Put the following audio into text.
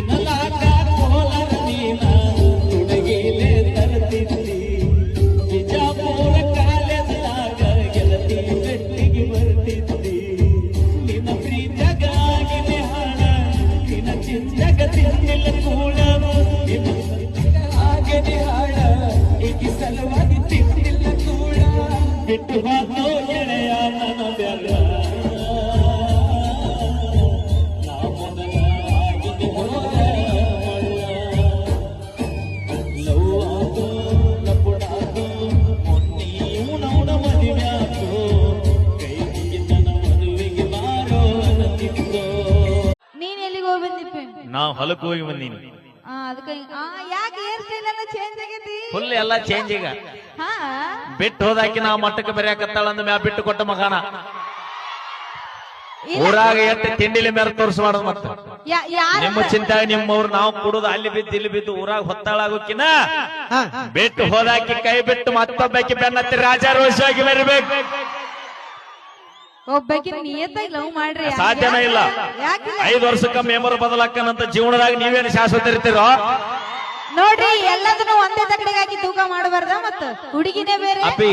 ತಿನ್ನಲಾಕ ಕೋಲಾರ ನೀನ ಹುಡುಗಿಲೆ ತರ್ತಿದ್ದಿ ಬಿಜಾಪುರ ಕಾಲೇಜಾಗ ಗೆಳತಿ ಬೆಟ್ಟಿಗೆ ಬರ್ತಿದ್ದಿ ನಿನ್ನ ಪ್ರೀತಿಯಾಗ ಆಗಿದೆ ಹಾಳ ನಿನ್ನ ಚಿಂತೆಗ ತಿಂದಿಲ್ಲ ಕೂಡ ನಿನ್ನ ಆಗಿದೆ ಹಾಳ ಈಗಿ ಸಲುವಾಗಿ ತಿಂದಿಲ್ಲ ಕೂಡ ಬಿಟ್ಟು ಹೋಗೋ ಗೆಳೆಯ ನನ್ನ ಬ್ಯಾಗ ನಾವು ಹೊಲಕ್ಕೆ ಹೋಗಿ ಬಂದೀನಿ ಯಾಕೆ ಹೇರ್ ಸ್ಟೈಲ್ ಎಲ್ಲ ಚೇಂಜ್ ಆಗೈತಿ ಫುಲ್ ಎಲ್ಲ ಚೇಂಜ್ ಈಗ ಹಾ ಬಿಟ್ಟು ಹೋದಾಕಿ ನಾವು ಮಟ್ಟಕ್ಕೆ ಬರೆಯಕತ್ತಾಳ ಅಂದ ಮ್ಯಾ ಬಿಟ್ಟು ಕೊಟ್ಟ ಮಗನ ಊರಾಗ ಎಟ್ಟು ತಿಂಡಿಲಿ ಮೇಲೆ ತೋರಿಸಬಾರ್ದು ಮತ್ತ ನಿಮ್ಮ ಚಿಂತೆ ನಿಮ್ಮವ್ರು ನಾವು ಕುಡುದು ಅಲ್ಲಿ ಬಿದ್ದು ಇಲ್ಲಿ ಬಿದ್ದು ಊರಾಗ ಹೊತ್ತಾಳಾಗೋಕಿನ ಬಿಟ್ಟು ಹೋದಾಕಿ ಕೈ ಬಿಟ್ಟು ಮತ್ತೊಬ್ಬಾಕಿ ಬೆನ್ನತ್ತಿ ರಾಜಾರೋಷವಾಗಿ ಬರಬೇಕು ಒಬ್ಬಾಕಿ ನಿಯತ್ತಾಗಿ ಲವ್ ಮಾಡ್ರಿ ಸಾಧ್ಯನೇ ಇಲ್ಲ 5 ವರ್ಷಕ್ಕ ಮೆಂಬರ್ ಬದಲಾಕನಂತ ಜೀವನದಾಗ ನೀವೇನು ಶಾಶ್ವತ ಇರ್ತೀರೋ ನೋಡ್ರಿ ಎಲ್ಲದನ್ನು ಒಂದೇ ತಗಡೆಗೆ ಹಾಕಿ ತೂಕ ಮಾಡಬಾರ್ದ ಮತ್ತ ಹುಡುಗಿನೇ ಬೇರೆ ಅಪ್ಪಿ